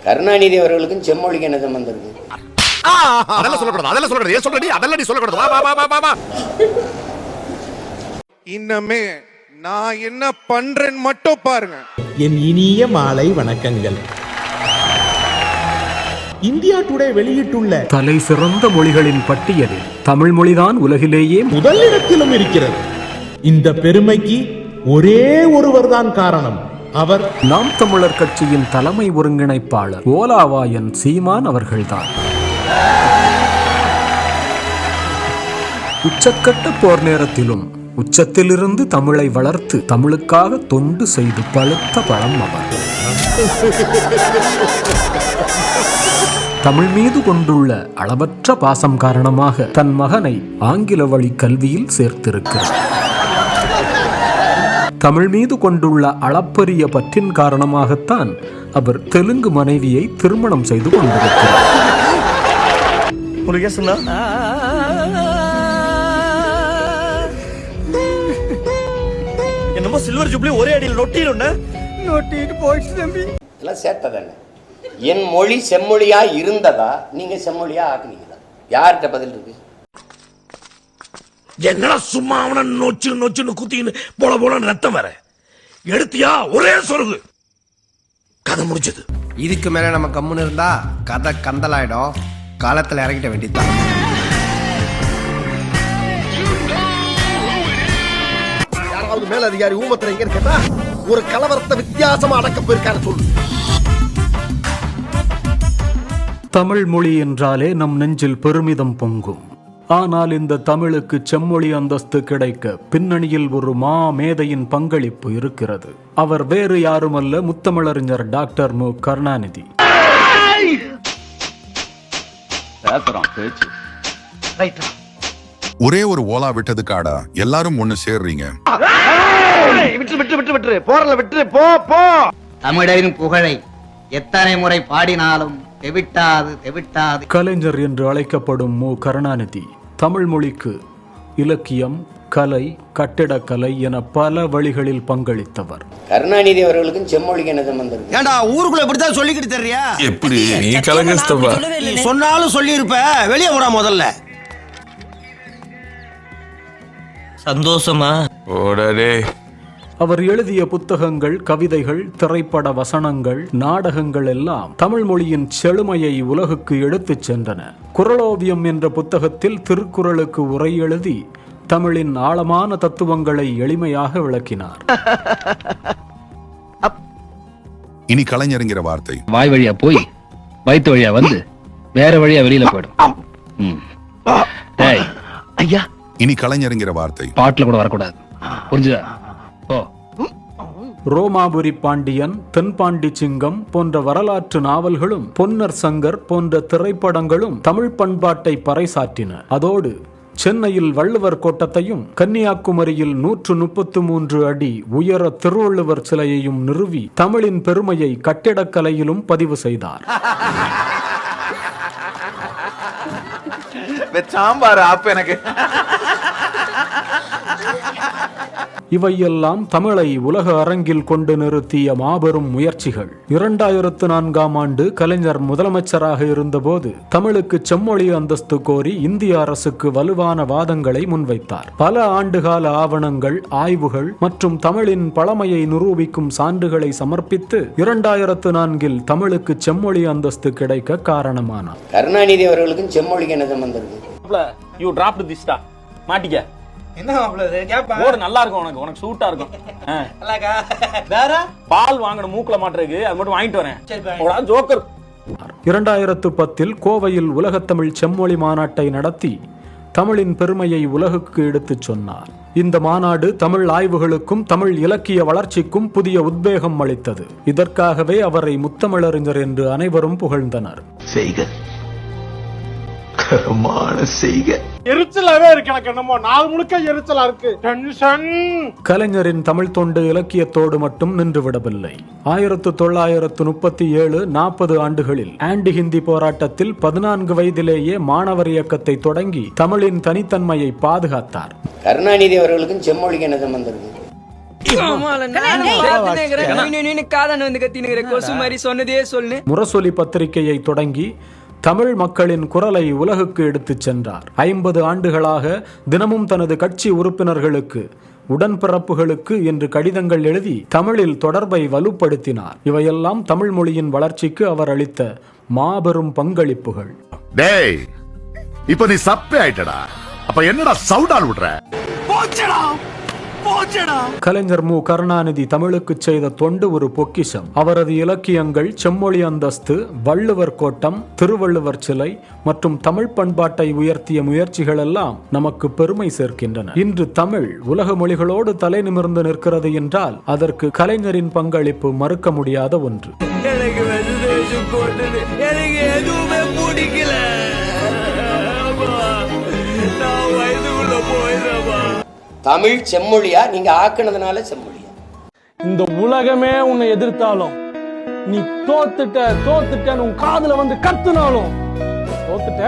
கருணாநிதி அவர்களுக்கும் செம்மொழிக்கு என்ன சம்பந்தம் இருக்கு? அதெல்லாம் சொல்லக்கூடாது, அதெல்லாம் சொல்லக்கூடாது. ஏன் சொல்றடி? அதெல்லாம் நீ சொல்லக்கூடாது. வா வா வா வா வா. இன்னமே நான் என்ன பண்றேன்னு மட்டும் பாருங்க. என் இனிய மாலை வணக்கங்கள். இந்தியா டுடே வெளியிட்டுள்ள தலை சிறந்த மொழிகளின் பட்டியலில் தமிழ் மொழிதான் உலகிலேயே முதலிடத்திலும் இருக்கிறது. இந்த பெருமைக்கு ஒரே ஒருவர் தான் காரணம். அவர் நாம் தமிழர் கட்சியின் தலைமை ஒருங்கிணைப்பாளர் ஓலாவாயன் சீமான் அவர்கள்தான். உச்சக்கட்ட போர் நேரத்திலும் உச்சத்திலிருந்து தமிழை வளர்த்து தமிழுக்காக தொண்டு செய்து பழுத்த பழம் அவர். தமிழ் மீது கொண்டுள்ள அளவற்ற பாசம் காரணமாக தன் மகனை ஆங்கில வழி கல்வியில் சேர்த்திருக்கிறார். தமிழ் மீது கொண்டுள்ள அளப்பரிய பற்றின் காரணமாகத்தான் அவர் தெலுங்கு மனைவியை திருமணம் செய்து கொண்டிருக்கிறார். என்னமோ சில்வர் ஜூப்ளி ஒரே அடியில் நொட்டிட்டு போயிடுச்சு தம்பி. இதெல்லாம் சேட்டதானே. என் மொழி செம்மொழியா இருந்ததா, நீங்க செம்மொழியா ஆக்குனீங்களா? யார்கிட்ட பதில் இருக்கு? என்னடா சும்மா அவன நொச்சுன்னு குத்தின்னு போல ரத்தம் வர எடுத்தியா ஒரே சொருகு. கதை முடிச்சது. இதுக்கு மேல நம்ம கம்முன்னு இருந்தா கதை கந்தலாயிடும். காலத்துல இறங்கிட்ட வேண்டியதுதான். யாராவது மேல அதிகாரி ஊமத்துல எங்க கேட்டா ஒரு கலவரத்தை வித்தியாசமா அடக்க போயிருக்காரு சொல்லு. தமிழ் மொழி என்றாலே நம் நெஞ்சில் பெருமிதம் பொங்கும். ஆனால் இந்த தமிழுக்கு செம்மொழி அந்தஸ்து கிடைக்க பின்னணியில் ஒரு மேதையின் பங்களிப்பு இருக்கிறது. அவர் வேறு யாருமல்ல, முத்தமிழறிஞர் டாக்டர் மு. கருணாநிதி. ஒரே ஒரு ஓலா விட்டதுக்காடா எல்லாரும் ஒண்ணு சேர்றீங்க. விட்டு போறல விட்டு போ. தமிழரின் புகழை எத்தனை முறை பாடினாலும் தெவிட்டாது. கலைஞர் என்று அழைக்கப்படும் மு. கருணாநிதி தமிழ் மொழிக்கு இலக்கியம், கலை, கட்டிடக்கலை என பல வழிகளில் பங்களித்தவர். கருணாநிதி அவர்களுக்கும் செம்மொழிக்கு என்ன சம்பந்தம் இருக்கு? ஏண்டா ஊருக்குள்ள இப்படித்தான் சொல்லிக்கிட்டு தெரியா? எப்படி நீ கலங்கஸ்தபா சொன்னாலும் சொல்லி இருப்ப. வெளியே போடா முதல்ல. சந்தோஷமா ஓடடே. அவர் எழுதிய புத்தகங்கள், கவிதைகள், திரைப்பட வசனங்கள், நாடகங்கள் எல்லாம் தமிழ் மொழியின் செழுமையை உலகுக்கு எடுத்துச் சென்றன. குறளோவியம் என்ற புத்தகத்தில் திருக்குறளுக்கு உரை எழுதி தமிழின் ஆழமான தத்துவங்களை எளிமையாக விளக்கினார். இனி கலைஞருங்கிற வார்த்தை வாய் வழியா போய் வயிற்று வழியா வந்து வேற வழியா வெளியில போயிடும். ஐயா, இனி கலைஞருங்கிற வார்த்தை பாட்டுல கூட வரக்கூடாது. புரிஞ்சுதா? ரோமாபுரி பாண்டியன், தென்பாண்டி சிங்கம் போன்ற வரலாற்று நாவல்களும் பொன்னர் சங்கர் போன்ற திரைப்படங்களும் தமிழ் பண்பாட்டை பறைசாற்றின. அதோடு சென்னையில் வள்ளுவர் கோட்டத்தையும் கன்னியாகுமரியில் 133 அடி உயர திருவள்ளுவர் சிலையையும் நிறுவி தமிழின் பெருமையை கட்டிடக்கலையிலும் பதிவு செய்தார். இவையெல்லாம் தமிழை உலக அரங்கில் கொண்டு நிறுத்திய மாபெரும் முயற்சிகள். 2004ஆம் ஆண்டு கலைஞர் முதலமைச்சராக இருந்தபோது தமிழுக்கு செம்மொழி அந்தஸ்து கோரி இந்திய அரசுக்கு வலுவான வாதங்களை முன்வைத்தார். பல ஆண்டுகால ஆவணங்கள், ஆய்வுகள் மற்றும் தமிழின் பழமையை நிரூபிக்கும் சான்றுகளை சமர்ப்பித்து 2004இல் தமிழுக்கு செம்மொழி அந்தஸ்து கிடைக்க காரணமானார். கருணாநிதி அவர்களுக்கும் செம்மொழிக்கு என்ன சம்பந்தம் இருக்கு? யூ டிராப்ட் திஸ் ஸ்டா மாட்டிக்க. என்ன மாப்ள இது? கேப்பா. ஓடு நல்லா இருக்கும், உனக்கு சூட்டா இருக்கும். அலகா வேற பால் வாங்கணும் மூக்குல மாட்டறதுக்கு, அது மட்டும் வாங்கிட்டு வரேன். ஓடா ஜோக்கர். 2010இல் கோவையில் உலகத்தமிழ் செம்மொழி மாநாட்டை நடத்தி தமிழின் பெருமையை உலகுக்கு எடுத்துச் சொன்னார். இந்த மாநாடு தமிழ் ஆய்வுகளுக்கும் தமிழ் இலக்கிய வளர்ச்சிக்கும் புதிய உத்வேகம் அளித்தது. இதற்காகவே அவரை முத்தமிழறிஞர் என்று அனைவரும் புகழ்ந்தனர். எரிச்சலாவே இருக்கு எனக்கு. என்னமோ நாள் முழுக்க எரிச்சலா இருக்கு. டென்ஷன். கலைஞரின் தமிழ் தொண்டு இலக்கியத்தோடு மட்டும் நின்றுவிடவில்லை. 1937-40 ஆண்டுகளில் ஆண்டி ஹிந்தி போராட்டத்தில் 14 வயதிலேயே மாணவர் இயக்கத்தை தொடங்கி தமிழின் தனித்தன்மையை பாதுகாத்தார். கருணாநிதி அவர்களுக்கும் செம்மொழிக்கு என்ன சம்பந்தம் இருக்கு? முரசொலி பத்திரிகையை தொடங்கி தமிழ் மக்களின் குரலை உலகுக்கு எடுத்துச் சென்றார். 50 ஆண்டுகளாக தினமும் தனது கட்சி உறுப்பினர்களுக்கு, உடன்பிறப்புகளுக்கு என்று கடிதங்கள் எழுதி தமிழில் தொடர்பை வலுப்படுத்தினார். இவையெல்லாம் தமிழ் மொழியின் வளர்ச்சிக்கு அவர் அளித்த மாபெரும் பங்களிப்புகள். டேய், இப்ப நீ சப்பே ஆயிட்டடா. அப்ப என்னடா சவுடால் விடுற? கலைஞர் மு கருணாநிதி தமிழுக்கு செய்த தொண்டு ஒரு பொக்கிஷம். அவரது இலக்கியங்கள், செம்மொழி அந்தஸ்து, வள்ளுவர் கோட்டம், திருவள்ளுவர் சிலை மற்றும் தமிழ் பண்பாட்டை உயர்த்திய முயற்சிகள் எல்லாம் நமக்கு பெருமை சேர்க்கின்றன. இன்று தமிழ் உலக மொழிகளோடு தலை நிமிர்ந்து நிற்கிறது என்றால் அதற்கு கலைஞரின் பங்களிப்பு மறுக்க முடியாத ஒன்று. தமிழ் செம்மொழியா நீங்க ஆக்குனதுனால செம்மொழியா? இந்த உலகமே உன்னை எதிர்த்தாலும் நீ தோத்துட்டன்னு உன் காதுல வந்து கத்துனாலும் தோத்துட்ட.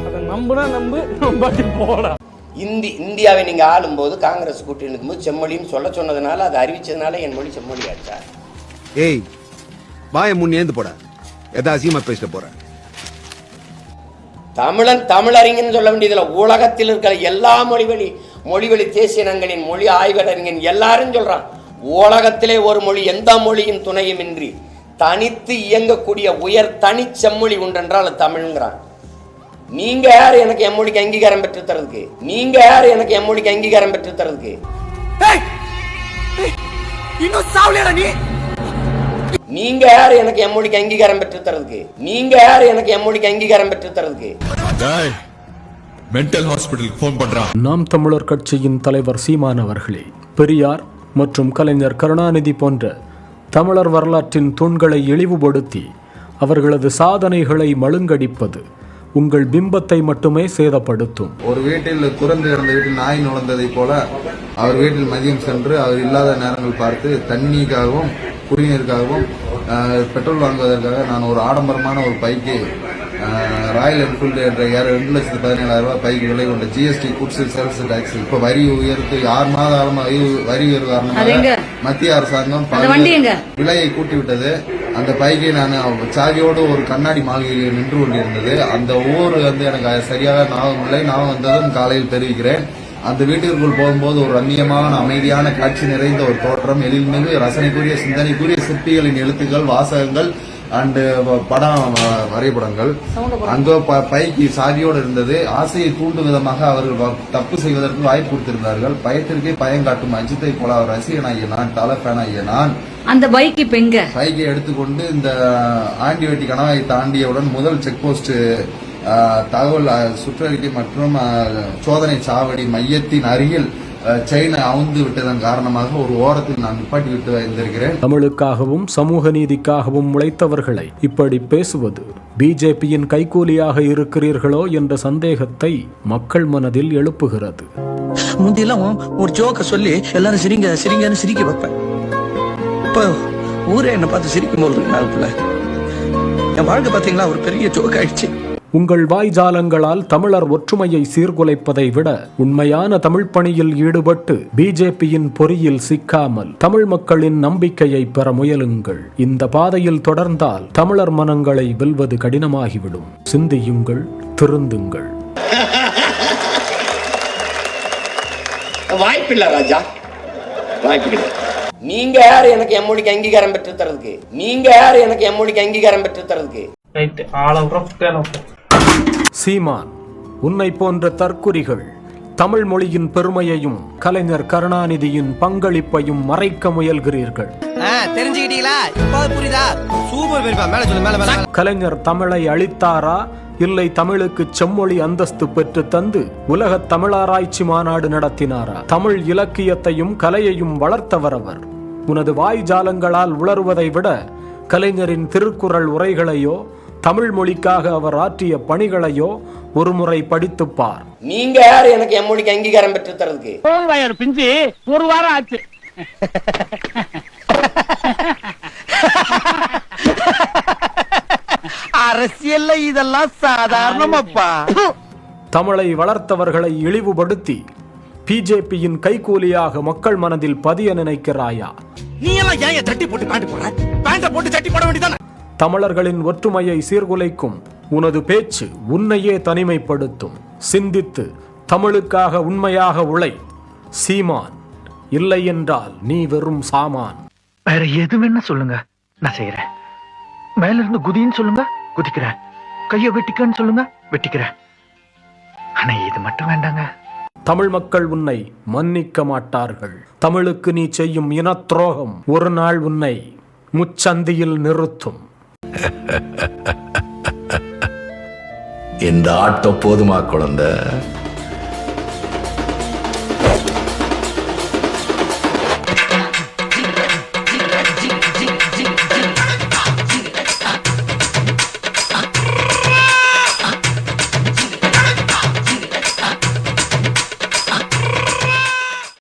அதை நம்பி போடா. இந்தியாவை நீங்க ஆளும்போது காங்கிரஸ் கூட்டணி இருக்கும்போது செம்மொழின்னு சொல்ல சொன்னதுனால, அதை அறிவிச்சதுனால என் மொழி செம்மொழி ஆச்சா? ஏய், வாய முன்னேந்து போட, எதா அசியமா பேசிட்டு போற. தமிழன் தமிழறிஞன் சொல்ல வேண்டியதுல உலகத்தில் இருக்கிற எல்லா மொழிவழி தேசிய இனங்களின் மொழி ஆய்வறிஞன் எல்லாரும் சொல்றான், உலகத்திலே ஒரு மொழி எந்த மொழியின் துணையும் இன்றி தனித்து இயங்கக்கூடிய உயர் தனி செம்மொழி உண்டென்றால் தமிழ்ங்கிறான். நீங்க யார் எனக்கு எம்மொழிக்கு அங்கீகாரம் பெற்று தரதுக்கு? நீங்க யார் எனக்கு எம்மொழிக்கு அங்கீகாரம் பெற்று தரதுக்கு? நீங்க யார் எனக்கு எம்மொழிக்கு அங்கீகாரம் பெற்று தரதுக்கு? நீங்க யார் எனக்கு எம்மொழிக்கு அங்கீகாரம் பெற்று தரதுக்கு? மென்டல் ஹாஸ்பிடலுக்கு போன் பண்றான். நாம் தமிழர் கட்சியின் தலைவர் சீமான் அவர்களே, பெரியார் மற்றும் கலைஞர் கருணாநிதி போன்ற தமிழர் வரலாற்றின் தூண்களை இழிவுபடுத்தி அவர்களது சாதனைகளை மழுங்கடிப்பது உங்கள் பிம்பத்தை மட்டுமே சேதப்படுத்தும். ஒரு வீட்டில் குரங்கு இறந்த வீட்டில் நாய் நுழைந்ததை போல அவர் வீட்டில் மதியம் சென்று அவர் இல்லாத நேரங்கள் பார்த்து தண்ணிக்காகவும் குடிநீருக்காகவும் பெட்ரோல் வாங்குவதற்காக நான் ஒரு ஆடம்பரமான ஒரு பைக்கு, ராயல் என்ஃபீல்டு என்ற 2,17,000 பைக்கு விலை கொண்ட ஜிஎஸ்டி குட்ஸ் சேல்ஸ் டாக்ஸ் இப்ப வரி உயர்த்து 6 மாத வரி உயர்வு காரணமாக மத்திய அரசாங்கம் விலையை கூட்டிவிட்டது. அந்த பைக்கை நான் சாவியோடு ஒரு கண்ணாடி மாளிகையில் நின்று கொண்டிருந்தது. அந்த ஊர் எனக்கு சரியாக ஞாபகம் இல்லை. ஞாபகம் வந்ததும் காலையில் தெரிவிக்கிறேன். அந்த வீட்டிற்குள் போகும்போது ஒரு ரம்மியமான அமைதியான காட்சி நிறைந்த ஒரு தோற்றம், எழில்மிகு ரசனைக்குரிய சிந்தனைக்குரிய சிற்பிகளின் எழுத்துக்கள், வாசகங்கள் அண்டு படம் வரைபடங்கள். அங்க பைக்கு சாவியோடு இருந்தது. ஆசையை தூண்டும் விதமாக அவர்கள் தப்பு செய்வதற்கு வாய்ப்பு கொடுத்திருந்தார்கள். பயத்திற்கே பயம் காட்டும் அஜித்தை போல அவர் ரசிகனாகிய நான், தல ஃபேனாகிய நான் அந்த பைக்கை எடுத்துக்கொண்டு இந்த ஆண்டிவெட்டி கணவாயை தாண்டியவுடன் முதல் செக் போஸ்ட் தகவல் சுற்றறிக்கை மற்றும் சோதனை சாவடி மையத்தின் அருகில் செயின் அவுந்து விட்டதன் காரணமாக ஒரு ஓரத்தில் நான் நிப்பாட்டி விட்டு வந்திருக்கிறேன். தமிழுக்காகவும் சமூக நீதிக்காகவும் உழைத்தவர்களை இப்படி பேசுவது பிஜேபியின் கைகூலியாக இருக்கிறீர்களோ என்ற சந்தேகத்தை மக்கள் மனதில் எழுப்புகிறது. முந்தியெல்லாம் ஒரு ஜோக்க சொல்லி எல்லாரும் சிரிங்க சிரிங்கன்னு சிரிக்க வைப்பேன். இப்போ ஊரே என்ன பார்த்து சிரிக்கும் போது என் வாழ்க்கை பார்த்தீங்களா ஒரு பெரிய ஜோக் ஆயிடுச்சு. உங்கள் வாய்ஜாலங்களால் தமிழர் ஒற்றுமையை சீர்குலைப்பதை விட உண்மையான தமிழ் பணியில் ஈடுபட்டு பிஜேபியின் பொறியில் சிக்காமல் தமிழ் மக்களின் நம்பிக்கையை பெற முயலுங்கள். இந்த பாதையில் தொடர்ந்தால் தமிழர் மனங்களை வெல்வது கடினமாகிவிடும். சிந்தியுங்கள், திருந்துங்கள். வாய்ப்பில்லை ராஜா, வாய்ப்பில்லை. நீங்க யார் எனக்கு எம்மொழிக்கு அங்கீகாரம் பெற்று தரதுக்கு? நீங்க யார் எனக்கு எம்மொழிக்கு அங்கீகாரம் பெற்று தரதுக்கு? சீமான், உன்னை போன்ற தற்குறிகள் தமிழ் மொழியின் பெருமையையும் கலைஞர் கருணாநிதியின் பங்களிப்பையும் மறைக்க முயல்கிறீர்கள். கலைஞர் தமிழை அழித்தாரா, இல்லை தமிழுக்கு செம்மொழி அந்தஸ்து பெற்று தந்து உலக தமிழாராய்ச்சி மாநாடு நடத்தினாரா? தமிழ் இலக்கியத்தையும் கலையையும் வளர்த்தவர் அவர். உனது வாய் ஜாலங்களால் உளறுவதை விட கலைஞரின் திருக்குறள் உரைகளையோ தமிழ் மொழிக்காக அவர் ஆற்றிய பணிகளையோ ஒரு முறை படித்துப்பார். நீங்க யார் எனக்கு எம்மொழிக்கு அங்கீகாரம் பெற்று தரதுக்கு? பிஞ்சு ஒரு வாரம் ஆச்சு. அரசியல்ல இதெல்லாம் சாதாரணமாப்பா. தமிழை வளர்த்தவர்களை இழிவுபடுத்தி பிஜேபியின் கைகூலியாக மக்கள் மனதில் பதிய நினைக்கிறாயா? நீ எல்லாம் ஏன் சட்டி போட்டு பேண்ட் போட? பேண்ட போட்டு சட்டி போட வேண்டியதானே? தமிழர்களின் ஒற்றுமையை சீர்குலைக்கும் உனது பேச்சு உன்னையே தனிமைப்படுத்தும். சிந்தித்து தமிழுக்காக உண்மையாக உழை சீமான். இல்லை என்றால் நீ வெறும் சாமான். வேற எது வேணா சொல்லுங்க, நான் செய்யறேன். மேல இருந்து குதின்னு சொல்லுங்க, குதிக்கிறேன். கைய வெட்டிக்கன்னு சொல்லுங்க, வெட்டிக்கிறேன். ஆனா இது மட்டும் வேண்டாங்க. தமிழ் மக்கள் உன்னை மன்னிக்க மாட்டார்கள். தமிழுக்கு நீ செய்யும் இன துரோகம் ஒரு நாள் உன்னை முச்சந்தியில் நிறுத்தும். இந்த ஆட்டம் போதுமா குழந்தை?